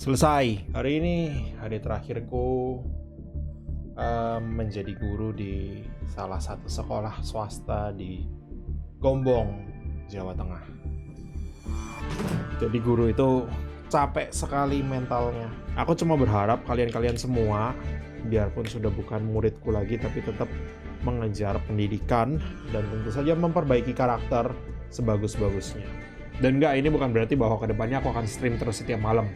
Selesai. Hari ini hari terakhirku menjadi guru di salah satu sekolah swasta di Gombong, Jawa Tengah. Jadi guru itu capek sekali mentalnya. Aku cuma berharap kalian-kalian semua, biarpun sudah bukan muridku lagi, tapi tetap mengejar pendidikan dan tentu saja memperbaiki karakter sebagus-bagusnya. Dan enggak, ini bukan berarti bahwa kedepannya aku akan stream terus setiap malam.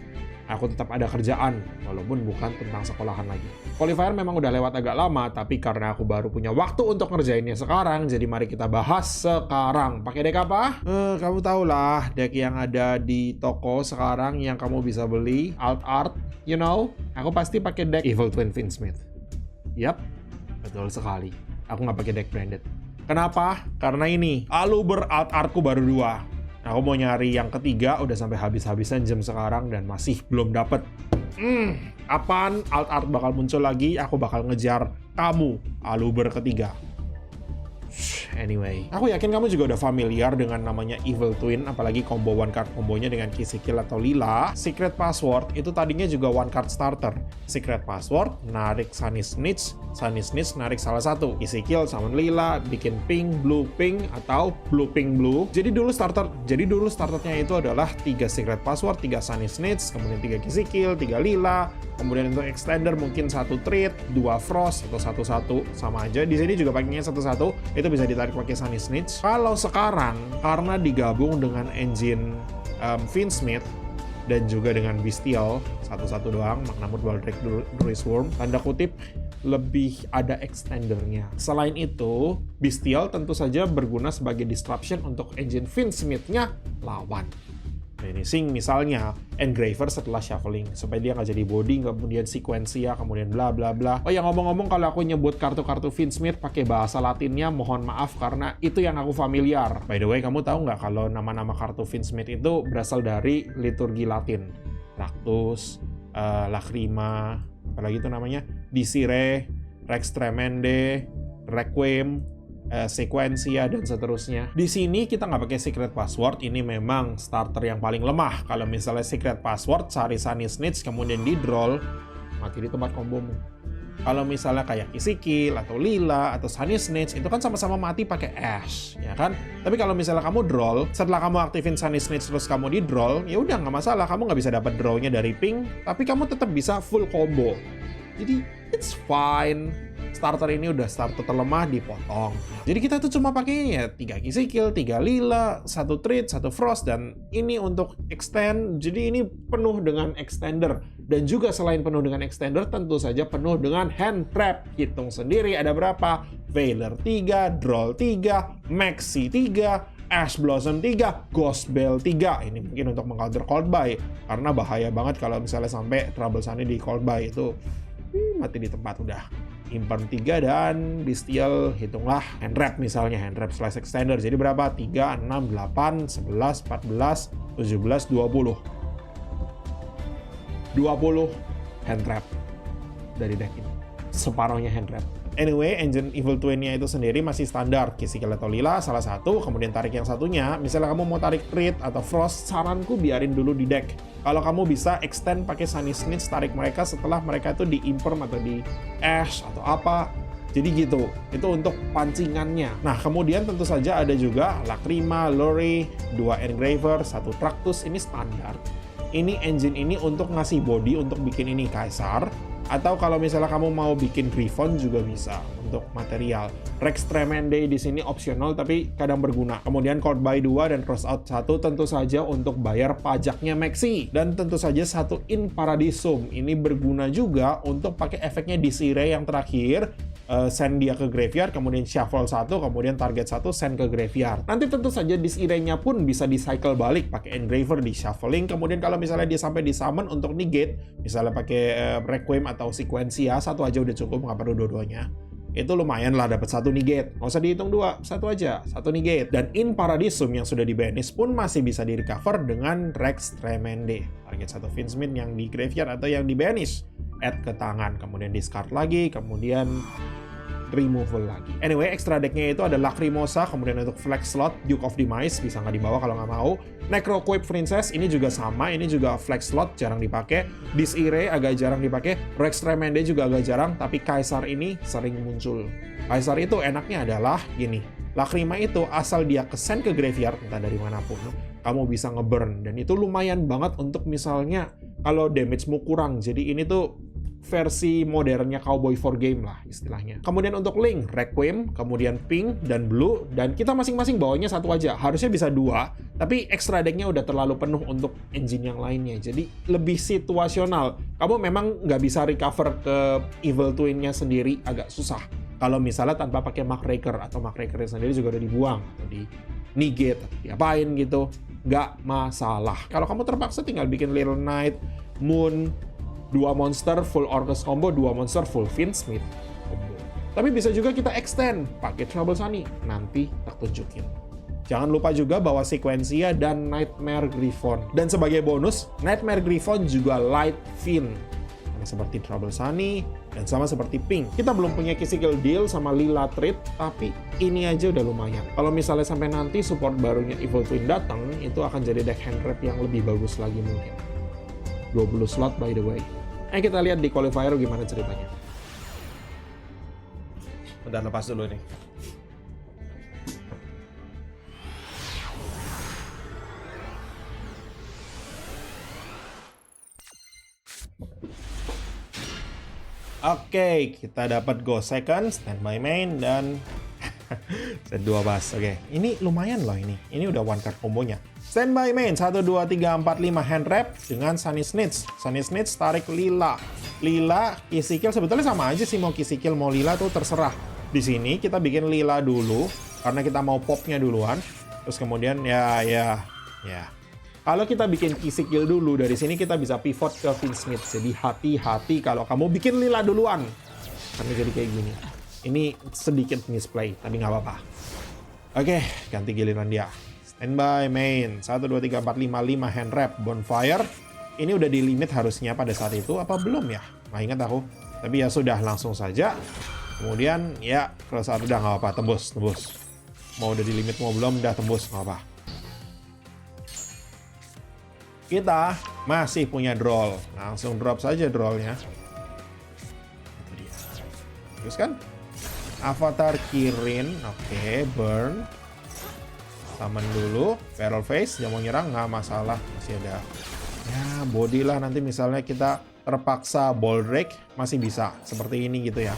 Aku tetap ada kerjaan, walaupun bukan tentang sekolahan lagi. Qualifier memang udah lewat agak lama, tapi karena aku baru punya waktu untuk ngerjainnya sekarang, jadi mari kita bahas sekarang. Pakai deck apa? Kamu tau lah, deck yang ada di toko sekarang yang kamu bisa beli, Alt Art, you know? Aku pasti pakai deck Evil Twin Fiendsmith. Yap, betul sekali. Aku nggak pakai deck branded. Kenapa? Karena ini, Aluber Alt Artku baru 2. Aku mau nyari yang ketiga, udah sampai habis-habisan jam sekarang dan masih belum dapet. Apaan Alt Art bakal muncul lagi? Aku bakal ngejar kamu, Aluber ketiga. Anyway, aku yakin kamu juga udah familiar dengan namanya Evil Twin, apalagi combo one card kombonya dengan Kisikil atau Lila. Secret Password itu tadinya juga one card starter. Secret Password narik Sunny Snitch narik salah satu. Kisikil sama Lila bikin pink, blue, pink atau blue, pink, blue. Jadi dulu starternya itu adalah 3 Secret Password, 3 Sunny Snitch, kemudian 3 Kisikil, 3 Lila. Kemudian untuk extender mungkin 1 Treat, 2 Frost atau 1-1 sama aja. Di sini juga pakainya 1-1, itu bisa ditarik pakai Sunny Snitch. Kalau sekarang karena digabung dengan engine Fiendsmith dan juga dengan Bestial 1-1 doang, Magnamut Baldrake Druid Worm, tanda kutip lebih ada extendernya. Selain itu, Bestial tentu saja berguna sebagai disruption untuk engine Fiendsmith-nya lawan. Finishing misalnya Engraver setelah shuffling supaya dia nggak jadi body, kemudian Sequentia, kemudian bla bla bla. Oh ya, ngomong-ngomong, kalau aku nyebut kartu-kartu Fiendsmith pakai bahasa Latinnya, mohon maaf karena itu yang aku familiar. By the way, kamu tahu nggak kalau nama-nama kartu Fiendsmith itu berasal dari liturgi Latin? Ractus, Lacrima, apalagi itu namanya, Disire, Rex Tremende, Requiem, Sequentia, dan seterusnya. Di sini kita nggak pakai Secret Password, ini memang starter yang paling lemah. Kalau misalnya Secret Password, cari Sunny Snitch, kemudian di draw, mati di tempat kombomu. Kalau misalnya kayak Kisikil, atau Lila, atau Sunny Snitch, itu kan sama-sama mati pakai Ash, ya kan? Tapi kalau misalnya kamu draw, setelah kamu aktifin Sunny Snitch terus kamu di draw, ya udah nggak masalah, kamu nggak bisa dapat drawnya dari ping, tapi kamu tetap bisa full combo. Jadi, it's fine. Starter ini udah starter terlemah, dipotong. Jadi kita tuh cuma pakainya 3 Kisikil, 3 Lila, 1 Treat, 1 Frost, dan ini untuk extend. Jadi ini penuh dengan extender. Dan juga selain penuh dengan extender, tentu saja penuh dengan hand trap. Hitung sendiri ada berapa? Veiler 3, Droll 3, Maxi 3, Ash Blossom 3, Ghost Bell 3. Ini mungkin untuk meng-counter Cold Buy. Karena bahaya banget kalau misalnya sampai Trouble Sunny di Cold Buy itu mati di tempat udah. Imperm 3 dan Bestial, hitunglah hand trap misalnya, hand trap slash extender. Jadi berapa? 3, 6, 8, 11, 14, 17, 20. 20 hand trap dari deck ini. Separohnya hand trap. Anyway, engine Evil Twin-nya itu sendiri masih standar. Kisikil atau Lila, salah satu, kemudian tarik yang satunya. Misalnya kamu mau tarik Treat atau Frost, saranku biarin dulu di deck. Kalau kamu bisa extend pakai Sunny Snitch, tarik mereka setelah mereka itu di Imperm atau di Ash atau apa. Jadi gitu, itu untuk pancingannya. Nah, kemudian tentu saja ada juga Lacrima, Lori, 2 Engraver, 1 Tractus, ini standar. Ini engine ini untuk ngasih body, untuk bikin ini Kaisar. Atau kalau misalnya kamu mau bikin Griffon juga bisa untuk material. Rex Tremende di sini opsional tapi kadang berguna. Kemudian Cold Buy 2 dan Cross Out 1 tentu saja untuk bayar pajaknya Maxi. Dan tentu saja 1 In Paradisum. Ini berguna juga untuk pakai efeknya Disire yang terakhir. Send dia ke graveyard, kemudian shuffle 1, kemudian target 1, send ke graveyard. Nanti tentu saja Disire-nya pun bisa di-cycle balik pakai Engraver di shuffling. Kemudian kalau misalnya dia sampai di summon untuk negate, misalnya pakai Requiem atau Sequentia, 1 aja udah cukup, nggak perlu dua-duanya. Itu lumayan lah dapat 1 negate. Nggak usah dihitung 2, 1 aja, 1 negate. Dan In Paradisum yang sudah di-banish pun masih bisa di-recover dengan Rex Tremende. Target 1 Fiendsmith yang di graveyard atau yang di-banish. Add ke tangan, kemudian discard lagi, kemudian removal lagi. Anyway, extra decknya itu ada Lacrimosa, kemudian untuk flex slot, Duke of Demise, bisa nggak dibawa kalau nggak mau. Necroquake Princess, ini juga sama, ini juga flex slot, jarang dipakai. Disire agak jarang dipakai, Rex Tremende juga agak jarang, tapi Kaisar ini sering muncul. Kaisar itu enaknya adalah gini, Lacrima itu asal dia kesend ke graveyard, entah dari manapun, kamu bisa ngeburn, dan itu lumayan banget untuk misalnya kalau damage-mu kurang. Jadi ini tuh versi modernnya Cowboy for Game lah istilahnya. Kemudian untuk Link, Requiem, kemudian Pink dan Blue, dan kita masing-masing bawanya satu aja. Harusnya bisa 2, tapi extra decknya udah terlalu penuh untuk engine yang lainnya. Jadi lebih situasional. Kamu memang nggak bisa recover ke Evil Twin-nya sendiri, agak susah. Kalau misalnya tanpa pakai Muckraker, atau Muckraker sendiri juga udah dibuang, atau di negate, atau diapain gitu, nggak masalah. Kalau kamu terpaksa tinggal bikin Little Knight, Moon, 2 monster full Orcus combo, 2 monster full Fiendsmith combo. Tapi bisa juga kita extend pakai Trouble Sunny, nanti tak tunjukin. Jangan lupa juga bawa Sequencia dan Nightmare Griffon. Dan sebagai bonus, Nightmare Griffon juga Light Fiend. Seperti Trouble Sunny, dan sama seperti Pink. Kita belum punya Kisikel Deal sama Lila Treat, tapi ini aja udah lumayan. Kalau misalnya sampai nanti support barunya Evil Twin datang, itu akan jadi deck hand trap yang lebih bagus lagi mungkin. 20 slot by the way. Kita lihat di qualifier gimana ceritanya. Udah lepas dulu nih. Oke, kita dapat Go Second, Standby Main, dan set 2 bas. Oke, ini lumayan loh ini. Ini udah one card kombonya. Standby Main, 1, 2, 3, 4, 5 hand trap dengan Sunny Snitch. Sunny Snitch tarik Lila. Lila, Kisikel, sebetulnya sama aja sih mau Kisikel, mau Lila tuh terserah. Di sini kita bikin Lila dulu, karena kita mau popnya duluan. Terus kemudian ya. Kalau kita bikin Kisikel dulu, dari sini kita bisa pivot ke Fiendsmith. Jadi hati-hati kalau kamu bikin Lila duluan. Karena jadi kayak gini. Ini sedikit misplay, tapi nggak apa-apa. Oke, ganti giliran dia. Standby Main, 1, 2, 3, 4, 5, 5 hand trap, Bonfire. Ini udah di limit harusnya pada saat itu, apa belum ya? Nggak ingat aku. Tapi ya sudah, langsung saja. Kemudian ya, kalau saat udah nggak apa-apa, tembus. Mau udah di limit, mau belum, udah tembus, nggak apa. Kita masih punya draw. Langsung drop saja drawnya. Itu dia. Terus kan? Avatar Kirin, oke, burn. Summon dulu, Feral Face, dia mau nyerang, nggak masalah, masih ada. Ya, body lah, nanti misalnya kita terpaksa Ball Drake, masih bisa, seperti ini gitu ya.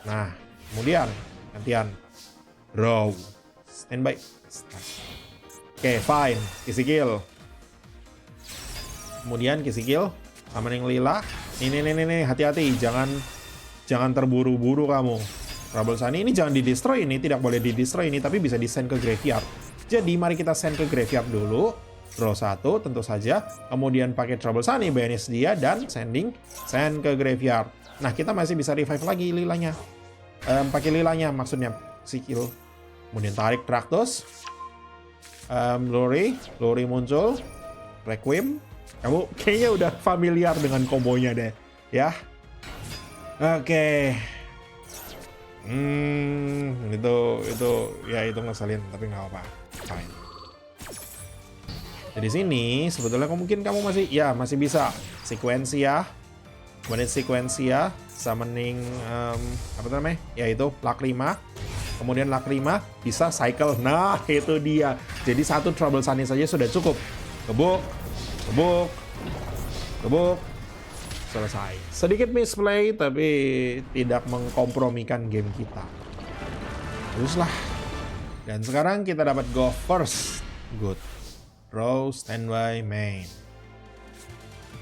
Nah, kemudian, gantian, draw, standby, oke, fine, Kisikel. Kemudian Kisikel, summoning Lila, ini, hati-hati, jangan terburu-buru kamu. Trouble Sunny ini jangan di-destroy, ini tidak boleh di-destroy ini, tapi bisa di-send ke graveyard. Jadi mari kita send ke graveyard dulu. Draw 1 tentu saja. Kemudian pakai Trouble Sunny, banish dia, dan send ke graveyard. Nah, kita masih bisa revive lagi Lilanya. Pakai Lilanya maksudnya. Kisikel. Kemudian tarik Traktus. Lori muncul. Requiem. Kamu kayaknya udah familiar dengan kombonya deh. Ya. Oke. Itu ngeselin, tapi nggak apa-apa. Fine. Jadi sini sebetulnya mungkin kamu masih bisa Sequencia, kemudian Sequencia, summoning yaitu Lacrima, kemudian Lacrima bisa cycle. Nah, itu dia. Jadi 1 Trouble Sunny saja sudah cukup. Gebuk, selesai. Sedikit misplay, tapi tidak mengkompromikan game kita. Teruslah. Dan sekarang kita dapat go first. Good. Draw, standby, main.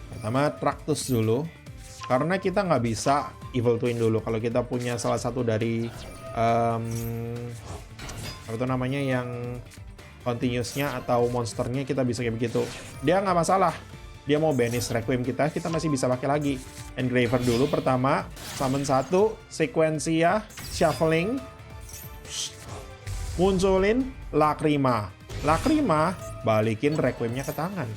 Pertama, Traktus dulu. Karena kita nggak bisa Evil Twin dulu. Kalau kita punya salah satu dari yang continuousnya atau monsternya, kita bisa kayak begitu. Dia nggak masalah. Dia mau banish Requiem kita masih bisa pakai lagi. Engraver dulu pertama, summon 1, Sequencia, shuffling, munculin Lacrima, balikin Requiemnya ke tangan.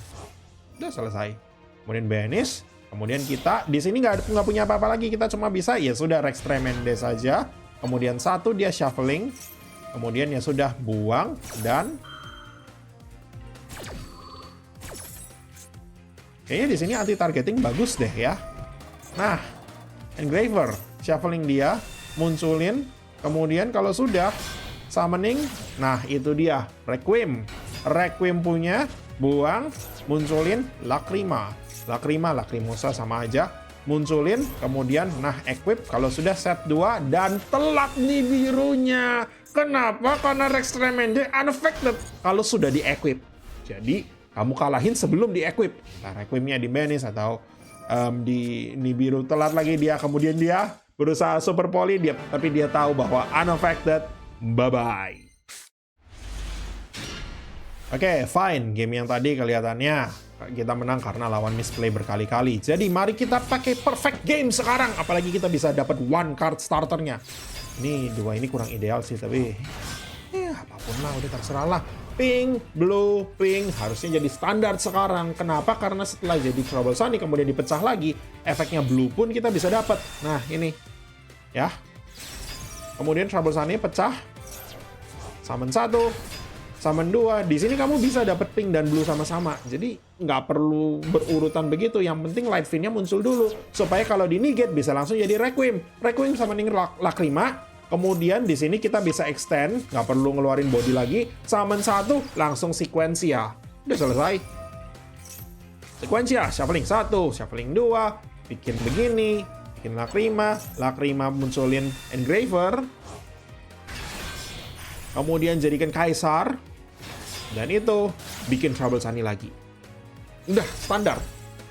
Udah selesai. Kemudian banish, kemudian kita di sini nggak punya apa-apa lagi, kita cuma bisa ya sudah Rex Tremende saja. kemudian 1 dia shuffling, kemudian ya sudah buang, dan kayaknya di sini anti targeting bagus deh ya. Nah, Engraver, shuffling dia, munculin, kemudian kalau sudah summoning, nah itu dia, Requiem. Requiem punya, buang, munculin, Lacrima. Lacrimosa sama aja, munculin, kemudian, nah equip kalau sudah set 2, dan telak nih birunya. Kenapa? Karena Rex Tremende unaffected kalau sudah di-equip. Jadi, kamu kalahin sebelum di-equip. Nah, Requiemnya di Banis atau di Nibiru telat lagi dia. Kemudian dia berusaha super poly, tapi dia tahu bahwa unaffected. Bye-bye. Oke, fine. Game yang tadi kelihatannya kita menang karena lawan misplay berkali-kali. Jadi mari kita pakai perfect game sekarang. Apalagi kita bisa dapat one card starternya. Ini 2 ini kurang ideal sih, tapi ya apapun lah, udah terserah lah. Pink, blue, pink harusnya jadi standar sekarang. Kenapa? Karena setelah jadi Trouble Sunny kemudian dipecah lagi, efeknya blue pun kita bisa dapat. Nah, ini. Ya. Kemudian Trouble Sunny pecah. Summon 1, summon 2. Di sini kamu bisa dapat pink dan blue sama-sama. Jadi nggak perlu berurutan begitu. Yang penting Light Fiend-nya muncul dulu. Supaya kalau di negate bisa langsung jadi Requiem. Requiem summoning Lacrima. Kemudian di sini kita bisa extend, nggak perlu ngeluarin body lagi. Summon 1, langsung Sequentia. Udah selesai. Sequentia, shuffling 1, shuffling 2, bikin begini, bikin Lacrima munculin Engraver. Kemudian jadikan Kaisar. Dan itu, bikin Trouble Sunny lagi. Udah, standar.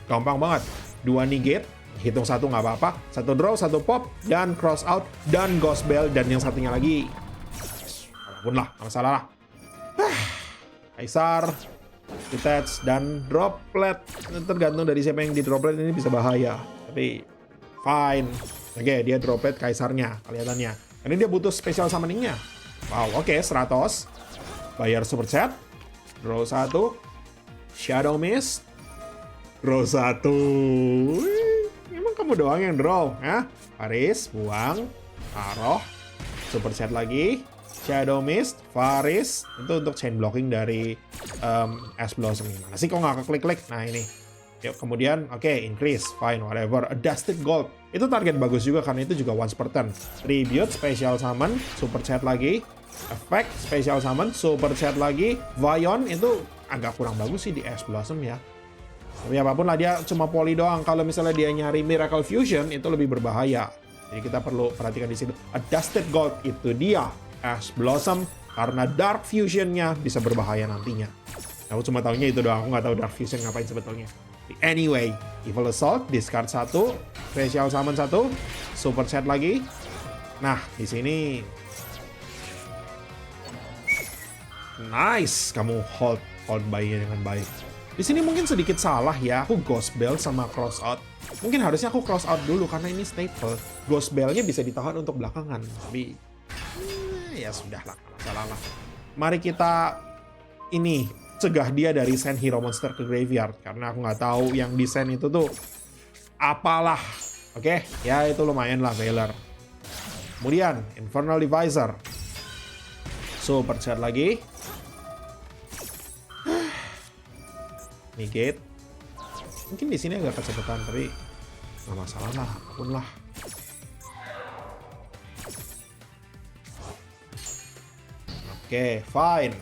Gampang banget. 2 negate. Hitung 1 nggak apa-apa, 1 draw, 1 pop, dan cross out, dan ghost bell, dan yang satunya lagi. Apapun lah, nggak masalah lah. Kaisar, detach, dan droplet. Tergantung dari siapa yang di droplet ini bisa bahaya. Tapi, fine. Oke, dia droplet Kaisarnya, kelihatannya. Ini dia butuh special summoning-nya. Wow, oke, 100. Bayar super chat. Draw 1. Shadow Mist. Draw 1. Emang kamu doang yang draw, ya? Faris, buang, taruh, super chat lagi, Shadow Mist, Faris, itu untuk chain blocking dari Ash Blossom. Gimana sih kok nggak keklik-klik? Nah ini. Yuk, kemudian, oke, increase, fine, whatever. A Dusted Gold. Itu target bagus juga karena itu juga once per turn. Tribute, special summon, super chat lagi. Effect, special summon, super chat lagi. Vion, itu agak kurang bagus sih di Ash Blossom ya. Tapi apapun lah, dia cuma poly doang. Kalau misalnya dia nyari Miracle Fusion, itu lebih berbahaya. Jadi kita perlu perhatikan di situ. A Dusted Gold, itu dia Ash Blossom. Karena Dark Fusion-nya bisa berbahaya nantinya. Aku cuma taunya itu doang. Aku nggak tahu Dark Fusion ngapain sebetulnya. Anyway, Evil Assault, discard 1, Special Summon 1, Super Set lagi. Nah, di sini nice, kamu hold buy-nya dengan baik. Di sini mungkin sedikit salah ya, aku Ghost Bell sama Cross Out. Mungkin harusnya aku Cross Out dulu karena ini staple. Ghost Bell-nya bisa ditahan untuk belakangan, tapi ya sudahlah, masalah lah. Mari kita ini cegah dia dari send hero monster ke graveyard karena aku nggak tahu yang di send itu tuh apalah. Oke, ya itu lumayan lah Veiler. Kemudian Infernal Divisor. Super chat lagi. Negate. Mungkin di sini agak kecepatan, tapi nggak masalah lah, apapun lah. Oke, fine.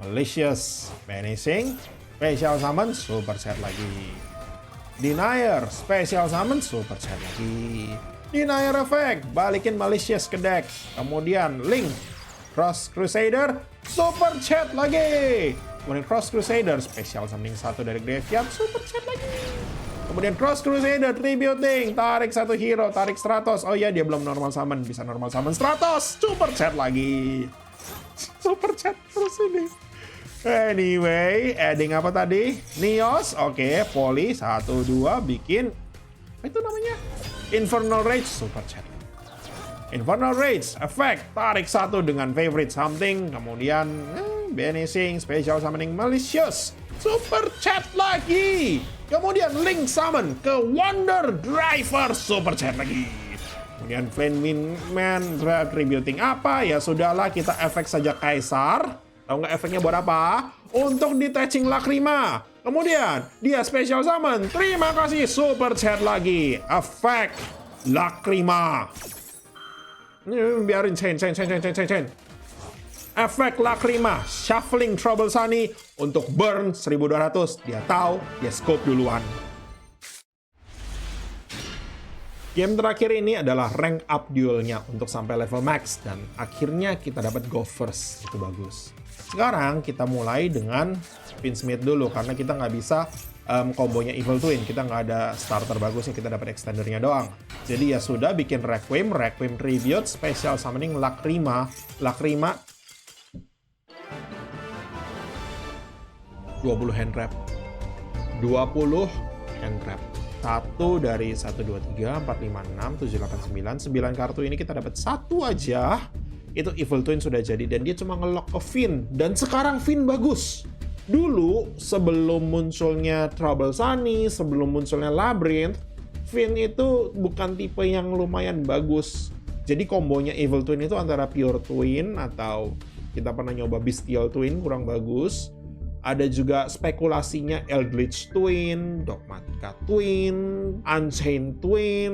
Malicious, Vanishing, Special Summon, Super Set lagi. Denier, Special Summon, Super Set lagi. Denier Effect, balikin Malicious ke deck. Kemudian Link, Cross Crusader, Super Chat lagi. Kemudian Cross Crusader, Special Summoning 1 dari graveyard, Super Chat lagi. Kemudian Cross Crusader, Tributing, tarik 1 hero, tarik 100. Oh iya, dia belum normal summon, bisa normal summon 100. Super Chat lagi. Super Chat terus ini. Anyway, adding apa tadi? Neos, oke, Poly 1, 2, bikin apa itu namanya? Infernal Rage, Super Chat. Infernal Rage, effect, tarik 1 dengan favorite something, kemudian Banishing, Special Summoning Malicious, Super Chat lagi. Kemudian Link Summon ke Wonder Driver, Super Chat lagi. Kemudian Flame Wingman Retributing apa? Ya sudahlah, kita efek saja Kaisar. Tahu nggak efeknya buat apa? Untuk detaching Lacrima. Kemudian dia special summon. Terima kasih super chat lagi. Efek Lacrima. Biarin chain. Efek Lacrima, Shuffling Trouble Sunny untuk burn 1200. Dia tahu, dia scope duluan. Game terakhir ini adalah rank up duelnya untuk sampai level max. Dan akhirnya kita dapat go first. Itu bagus. Sekarang kita mulai dengan Finsmith dulu. Karena kita nggak bisa kombonya Evil Twin. Kita nggak ada starter bagusnya. Kita dapat extendernya doang. Jadi ya sudah, bikin Requiem Tribute, Special Summoning Lacrima 20 hand trap. 20 hand trap. 1 dari 1, 2, 3, 4, 5, 6, 7, 8, 9. 9 kartu ini kita dapat 1 aja. Itu Evil Twin sudah jadi. Dan dia cuma nge-lock ke Finn. Dan sekarang Finn bagus. Dulu, sebelum munculnya Trouble Sunny, sebelum munculnya Labyrinth, Finn itu bukan tipe yang lumayan bagus. Jadi kombonya Evil Twin itu antara Pure Twin atau kita pernah nyoba Bestial Twin, kurang bagus. Ada juga spekulasinya Eldritch Twin, Dogmatika Twin, Unchained Twin.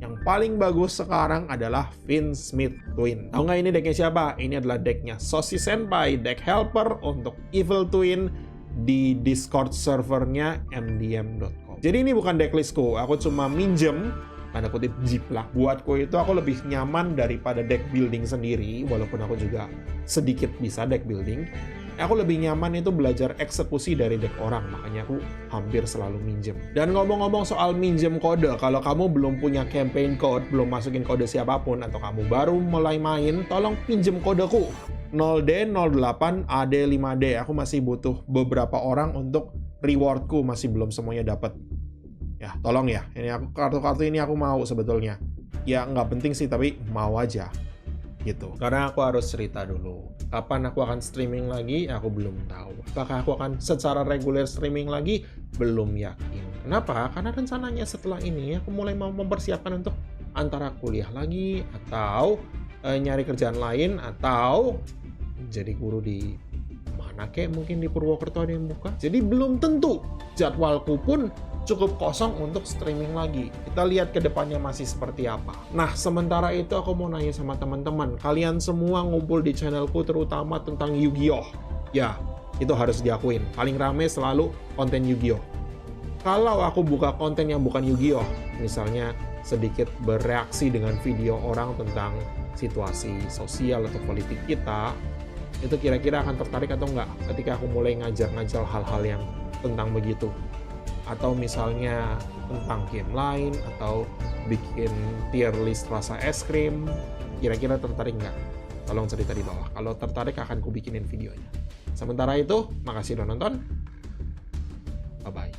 Yang paling bagus sekarang adalah Finsmith Twin. Tahu nggak ini decknya siapa? Ini adalah decknya Soshi Senpai, deck helper untuk Evil Twin di Discord servernya mdm.com. Jadi ini bukan decklistku, aku cuma minjem, tanda kutip jiplak. Buatku itu aku lebih nyaman daripada deck building sendiri, walaupun aku juga sedikit bisa deck building. Aku lebih nyaman itu belajar eksekusi dari deck orang, makanya aku hampir selalu minjem. Dan ngomong-ngomong soal minjem kode, kalau kamu belum punya campaign code, belum masukin kode siapapun, atau kamu baru mulai main, tolong pinjem kodeku. 0D, 08, AD, 5D. Aku masih butuh beberapa orang untuk rewardku, masih belum semuanya dapat. Ya, tolong ya. Ini aku kartu-kartu ini aku mau sebetulnya. Ya, nggak penting sih, tapi mau aja. Gitu. Karena aku harus cerita dulu. Kapan aku akan streaming lagi? Aku belum tahu. Apakah aku akan secara reguler streaming lagi? Belum yakin. Kenapa? Karena rencananya setelah ini aku mulai mau mempersiapkan untuk antara kuliah lagi, atau nyari kerjaan lain, atau jadi guru di mana kek, mungkin di Purwokerto ada yang buka. Jadi belum tentu. Jadwalku pun cukup kosong untuk streaming lagi. Kita lihat ke depannya masih seperti apa. Nah, sementara itu aku mau nanya sama teman-teman. Kalian semua ngumpul di channelku terutama tentang Yu-Gi-Oh! Ya, itu harus diakuin. Paling rame selalu konten Yu-Gi-Oh! Kalau aku buka konten yang bukan Yu-Gi-Oh! Misalnya sedikit bereaksi dengan video orang tentang situasi sosial atau politik kita, itu kira-kira akan tertarik atau enggak ketika aku mulai ngajar-ngajar hal-hal yang tentang begitu. Atau misalnya tentang game lain, atau bikin tier list rasa es krim, kira-kira tertarik nggak? Tolong cerita di bawah. Kalau tertarik akan ku bikinin videonya. Sementara itu, makasih udah nonton. Bye-bye.